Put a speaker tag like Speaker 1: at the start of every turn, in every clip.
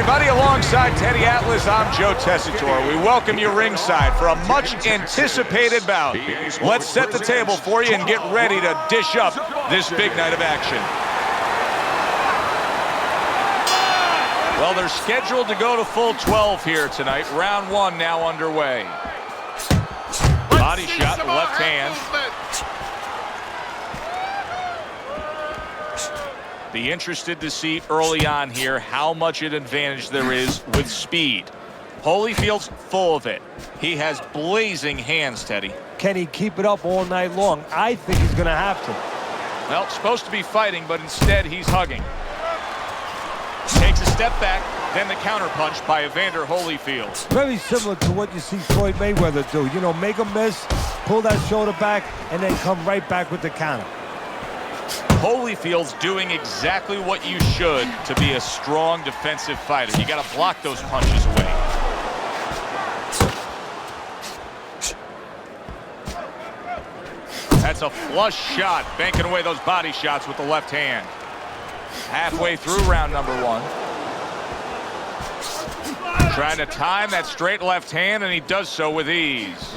Speaker 1: everybody. Alongside Teddy Atlas, I'm Joe Tessitore. We welcome you ringside for a much-anticipated bout. Let's set the table for you and get ready to dish up this big night of action. Well, they're scheduled to go to full 12 here tonight. Round one now underway. Body shot, left hand. Be interested to see early on here how much an advantage there is with speed. Holyfield's full of it. He has blazing hands, Teddy.
Speaker 2: Can he keep it up all night long? I think he's going to have to.
Speaker 1: Well, supposed to be fighting, but instead he's hugging. Takes a step back, then the counterpunch by Evander Holyfield.
Speaker 2: Very similar to what you see Floyd Mayweather do. You know, make a miss, pull that shoulder back, and then come right back with the counter.
Speaker 1: Holyfield's doing exactly what you should to be a strong defensive fighter. You got to block those punches away. That's a flush shot, banking away those body shots with the left hand. Halfway through round number one. Trying to time that straight left hand, and he does so with ease.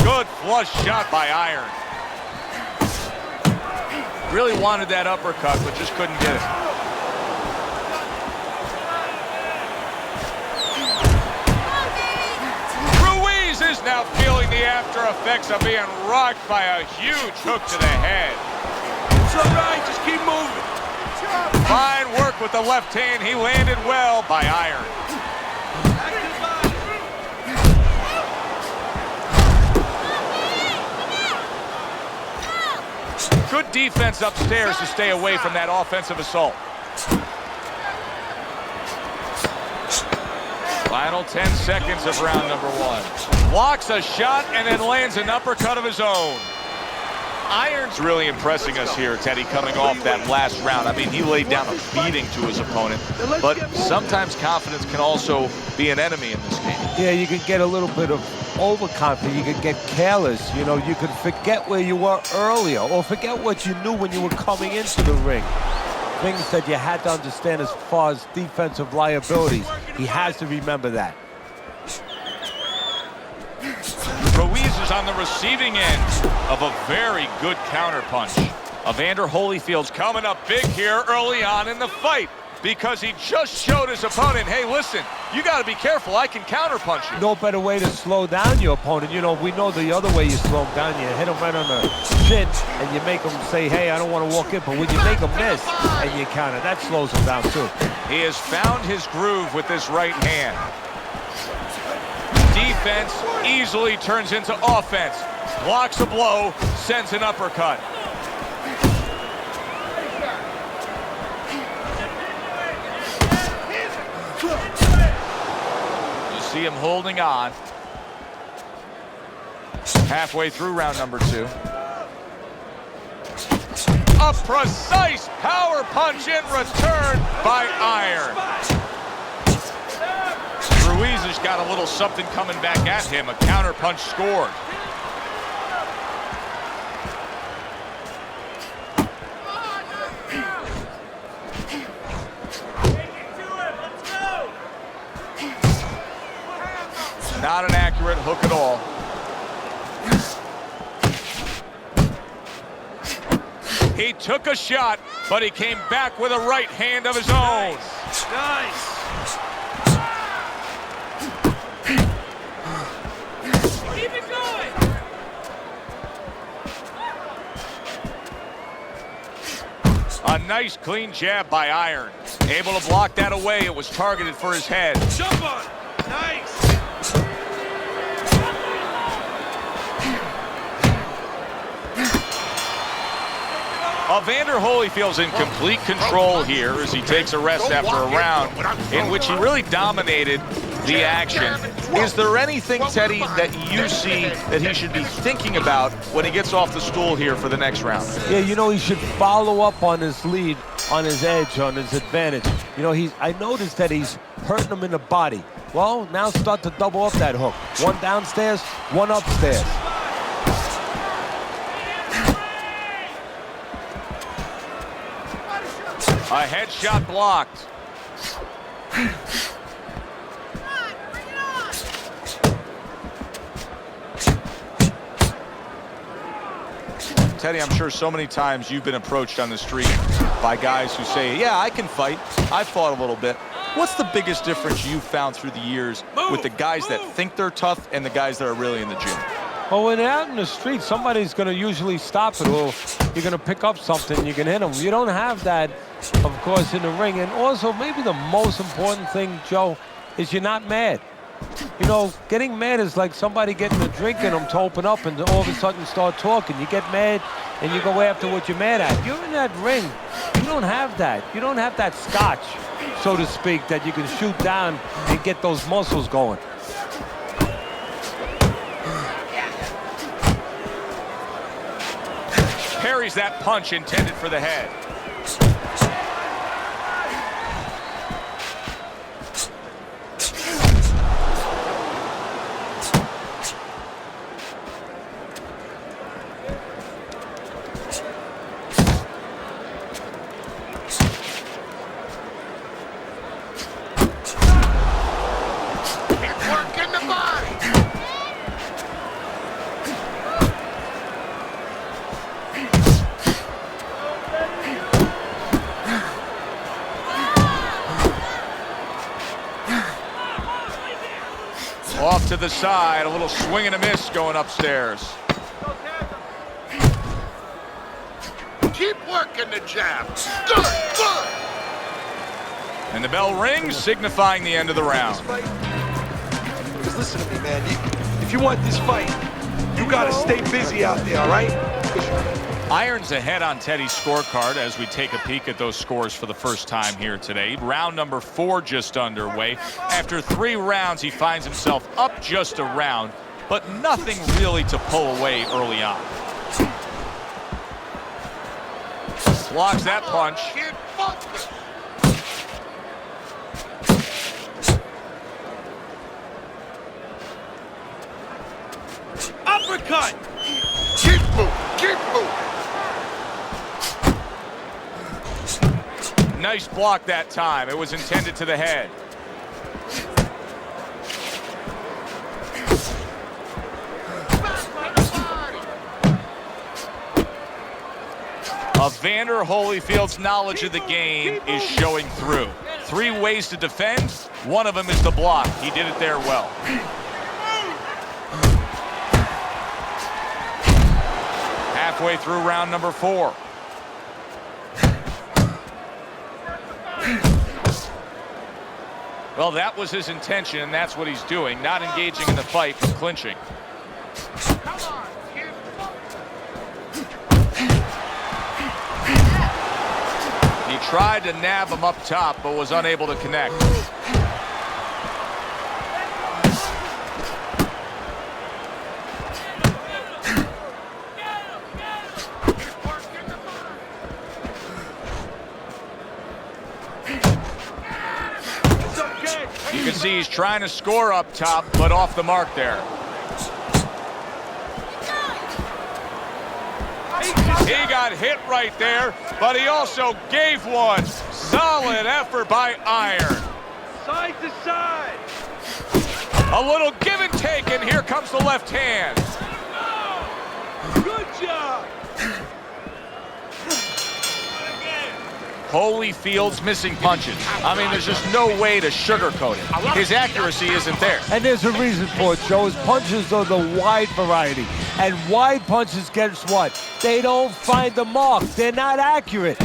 Speaker 1: Good flush shot by Iron. Really wanted that uppercut, but just couldn't get it. Ruiz is now feeling the after effects of being rocked by a huge hook to the head.
Speaker 3: It's all right, just keep moving.
Speaker 1: Fine work with the left hand. He landed well by Iron. Good defense upstairs to stay away from that offensive assault. Final 10 seconds of round number one. Blocks a shot and then lands an uppercut of his own. Iron's really impressing us here, Teddy, coming off that last round. I mean, he laid down a beating to his opponent, but sometimes confidence can also be an enemy in this game.
Speaker 2: Yeah, you can get a little bit of overconfident. You can get careless. You know, you can forget where you were earlier or forget what you knew when you were coming into the ring. Things that you had to understand as far as defensive liabilities. He has to remember that.
Speaker 1: Ruiz is on the receiving end of a very good counterpunch. Evander Holyfield's coming up big here early on in the fight because he just showed his opponent, hey, listen, you got to be careful. I can counterpunch you.
Speaker 2: No better way to slow down your opponent. You know, we know the other way you slow him down. You hit him right on the chin and you make him say, hey, I don't want to walk in. But when you make him miss and you counter, that slows him down too.
Speaker 1: He has found his groove with this right hand. Defense easily turns into offense. Blocks a blow, sends an uppercut. You see him holding on. Halfway through round number two. A precise power punch in return by Iron. Ruiz has got a little something coming back at him. A counter punch scored. Not an accurate hook at all. He took a shot, but he came back with a right hand of his own.
Speaker 3: Nice. Keep it going.
Speaker 1: A nice clean jab by Iron. Able to block that away. It was targeted for his head.
Speaker 3: Jump on. Nice.
Speaker 1: Evander Holyfield's in complete control here as he takes a rest after a round in which he really dominated the action. Is there anything, Teddy, that you see that he should be thinking about when he gets off the stool here for the next round?
Speaker 2: Yeah, you know, he should follow up on his lead, on his edge, on his advantage. You know, I noticed that he's hurting him in the body. Well, now start to double up that hook. One downstairs, one upstairs.
Speaker 1: A headshot blocked. Teddy, I'm sure so many times you've been approached on the street by guys who say, yeah, I can fight. I fought a little bit. What's the biggest difference you've found through the years with the guys that think they're tough and the guys that are really in the gym?
Speaker 2: Well, when they're out in the street, somebody's going to usually stop it, or you're going to pick up something, you can hit them. You don't have that, of course, in the ring. And also, maybe the most important thing, Joe, is you're not mad. You know, getting mad is like somebody getting a drink in them to open up and all of a sudden start talking. You get mad and you go after what you're mad at. You're in that ring. You don't have that. You don't have that scotch, so to speak, that you can shoot down and get those muscles going.
Speaker 1: Parries that punch intended for the head. Off to the side, a little swing and a miss going upstairs.
Speaker 4: Keep working the jab. Good, good.
Speaker 1: And the bell rings, signifying the end of the round.
Speaker 3: Because listen to me, man. If you want this fight, you got to stay busy out there, all right?
Speaker 1: Irons ahead on Teddy's scorecard as we take a peek at those scores for the first time here today. Round number 4 just underway. After 3 rounds, he finds himself up just a round, but nothing really to pull away early on. Blocks that punch.
Speaker 3: Uppercut!
Speaker 4: Keep moving, keep moving.
Speaker 1: Nice block that time. It was intended to the head. Evander Holyfield's knowledge of the game is showing through. 3 ways to defend. One of them is the block. He did it there well. Halfway through round number 4. Well, that was his intention, and that's what he's doing. Not engaging in the fight, but clinching. He tried to nab him up top, but was unable to connect. You can see he's trying to score up top, but off the mark there. He got hit right there, but he also gave one. Solid effort by Iron.
Speaker 3: Side to side.
Speaker 1: A little give and take, and here comes the left hand.
Speaker 3: Good job.
Speaker 1: Holyfield's missing punches. I mean, there's just no way to sugarcoat it. His accuracy isn't there.
Speaker 2: And there's a reason for it, Joe. His punches are the wide variety. And wide punches, guess what? They don't find the mark. They're not accurate.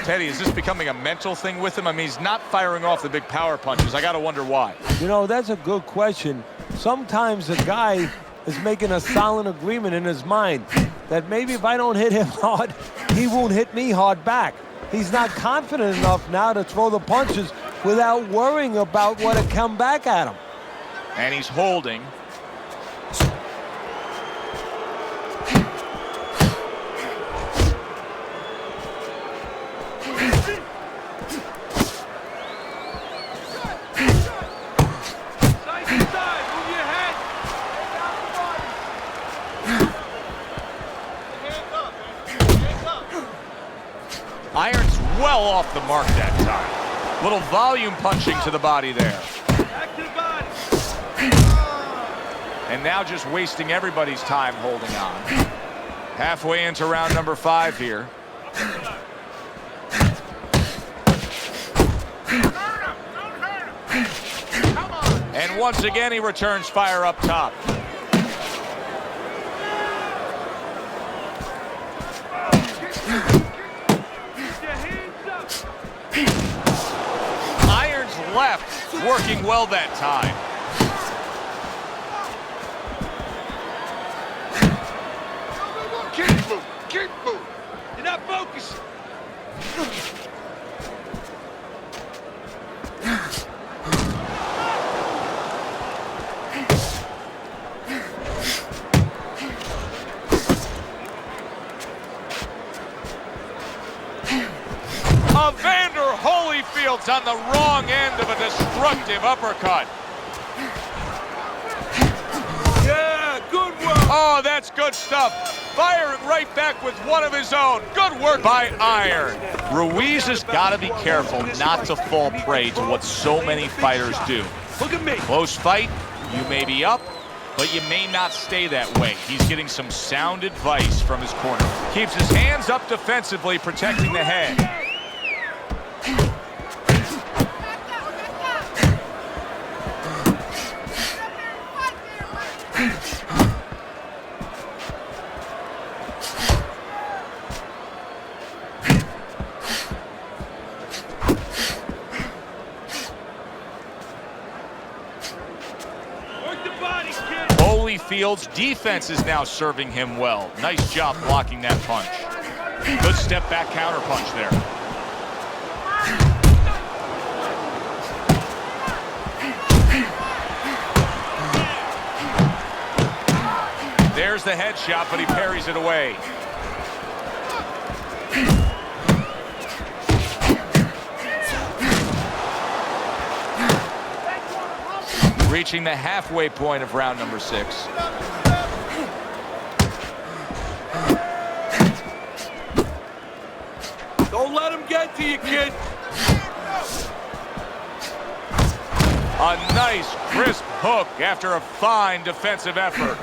Speaker 1: Teddy, is this becoming a mental thing with him? I mean, he's not firing off the big power punches. I got to wonder why.
Speaker 2: You know, that's a good question. Sometimes a guy is making a silent agreement in his mind that maybe if I don't hit him hard, he won't hit me hard back. He's not confident enough now to throw the punches without worrying about what will come back at him.
Speaker 1: And he's holding. Irons well off the mark that time. Little volume punching to the body there.
Speaker 3: Back to the body.
Speaker 1: And now just wasting everybody's time holding on. Halfway into round number 5 here. And once again, he returns fire up top. Irons left, working well that time.
Speaker 4: Keep moving. Keep moving.
Speaker 3: You're not focused.
Speaker 1: Evander Holyfield's on the wrong end of a destructive uppercut.
Speaker 3: Yeah, good work.
Speaker 1: Oh, that's good stuff. Firing right back with one of his own. Good work by Iron. Ruiz has got to be careful not to fall prey to what so many fighters do.
Speaker 3: Look at me.
Speaker 1: Close fight, you may be up, but you may not stay that way. He's getting some sound advice from his corner. Keeps his hands up defensively, protecting the head. Holyfield's defense is now serving him well. Nice job blocking that punch. Good step back counter punch there. There's the headshot, but he parries it away. Reaching the halfway point of round number 6.
Speaker 3: Don't let him get to you, kid.
Speaker 1: A nice, crisp hook after a fine defensive effort.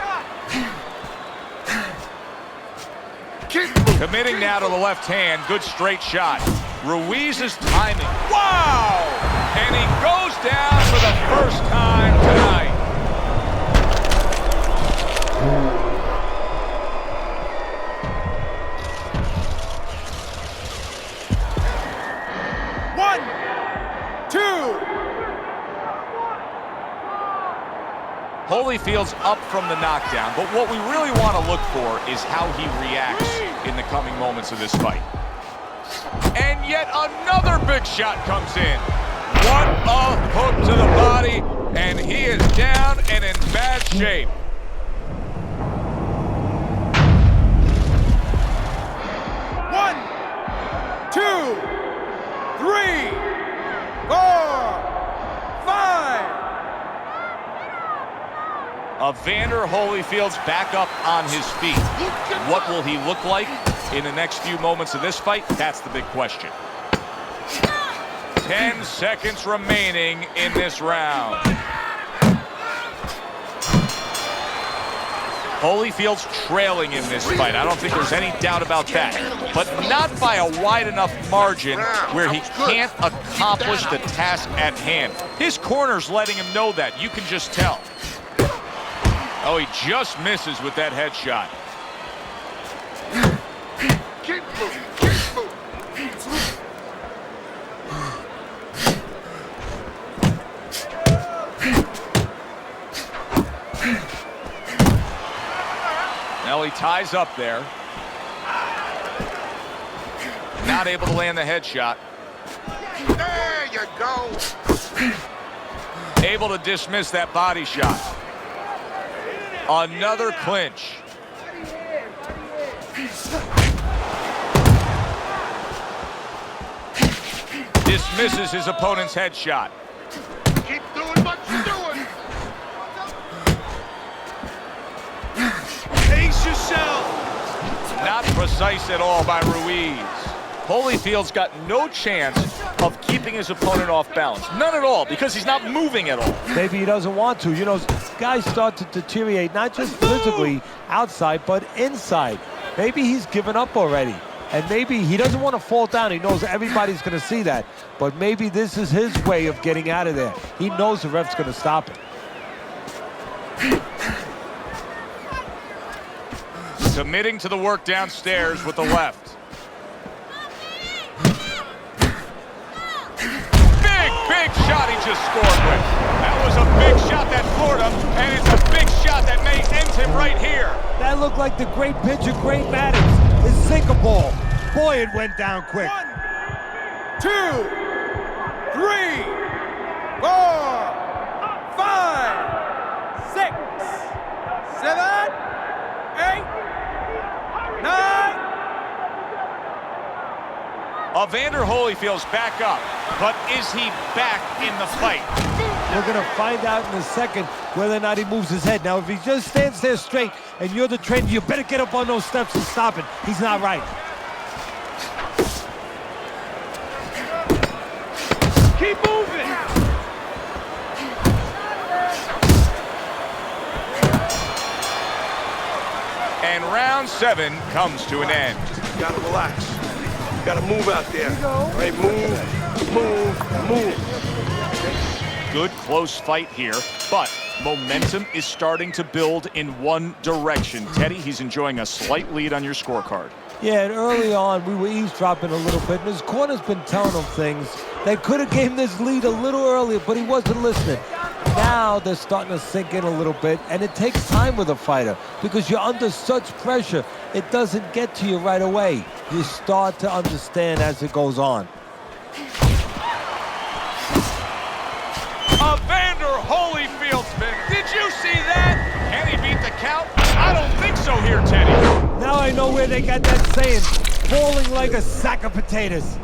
Speaker 1: Committing now to the left hand. Good straight shot. Ruiz's timing. Wow! And he goes down for the first time tonight.
Speaker 3: One, two.
Speaker 1: Holyfield's up from the knockdown, but what we really want to look for is how he reacts in the coming moments of this fight. And yet another big shot comes in. What a hook to the body, and he is down and in bad shape.
Speaker 3: One, two, three, 4, 5.
Speaker 1: Evander Holyfield's back up on his feet. What will he look like in the next few moments of this fight? That's the big question. 10 seconds remaining in this round. Holyfield's trailing in this fight. I don't think there's any doubt about that. But not by a wide enough margin where he can't accomplish the task at hand. His corner's letting him know that. You can just tell. Oh, he just misses with that headshot.
Speaker 4: Keep moving. Keep moving.
Speaker 1: Now he ties up there. Not able to land the headshot.
Speaker 4: There you go.
Speaker 1: Able to dismiss that body shot. Another clinch. Dismisses his opponent's headshot.
Speaker 4: Keep doing what you're doing.
Speaker 3: Pace yourself.
Speaker 1: Not precise at all by Ruiz. Holyfield's got no chance of keeping his opponent off balance. None at all, because he's not moving at all.
Speaker 2: Maybe he doesn't want to. You know, guys start to deteriorate, not just physically outside, but inside. Maybe he's given up already. And maybe he doesn't want to fall down. He knows everybody's going to see that. But maybe this is his way of getting out of there. He knows the ref's going to stop it.
Speaker 1: Committing to the work downstairs with the left. Big shot he just scored with. That was a big shot that floored him, and it's a big shot that may end him right here.
Speaker 2: That looked like the great pitcher, Great Maddox. His sinker ball. Boy, it went down quick.
Speaker 5: 1, 2, 3, 4, 5, 6, 7, 8, 9.
Speaker 1: Evander Holyfield's back up, but is he back in the fight?
Speaker 2: We're going to find out in a second whether or not he moves his head. Now, if he just stands there straight and you're the trainer, you better get up on those steps and stop it. He's not right.
Speaker 5: Keep moving.
Speaker 1: And round 7 comes to an end.
Speaker 3: You gotta relax. You gotta move out there. All right, move.
Speaker 1: Good close fight here, but momentum is starting to build in one direction. Teddy, he's enjoying a slight lead on your scorecard.
Speaker 2: Yeah, and early on, we were eavesdropping a little bit, and his corner's been telling him things that could have gave him this lead a little earlier, but he wasn't listening. Now they're starting to sink in a little bit, and it takes time with a fighter because you're under such pressure. It doesn't get to you right away. You start to understand as it goes on.
Speaker 1: Evander Holyfield's been. Did you see that? Can he beat the count? I don't think so here, Teddy.
Speaker 2: Now I know where they got that saying, falling like a sack of potatoes.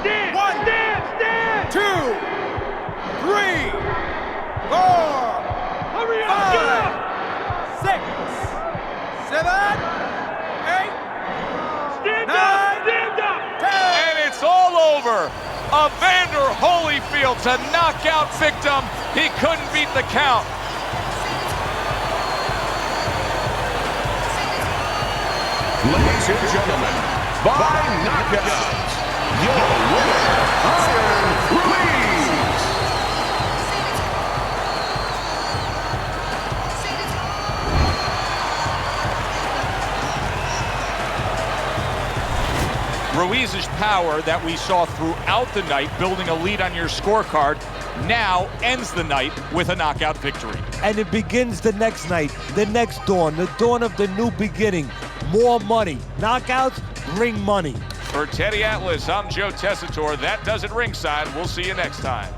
Speaker 5: Stand. 1, stand. 2, 3, 4, 5, 6, 7, 8, 9, 10.
Speaker 1: And it's all over. Evander Holyfield's a knockout victim. He couldn't beat the count.
Speaker 6: Ladies and gentlemen, by knockout, your winner, Iron Ruiz.
Speaker 1: Ruiz's power that we saw throughout the night, building a lead on your scorecard, now ends the night with a knockout victory.
Speaker 2: And it begins the next night, the next dawn, the dawn of the new beginning. More money. Knockouts bring money.
Speaker 1: For Teddy Atlas, I'm Joe Tessitore. That does it ringside. We'll see you next time.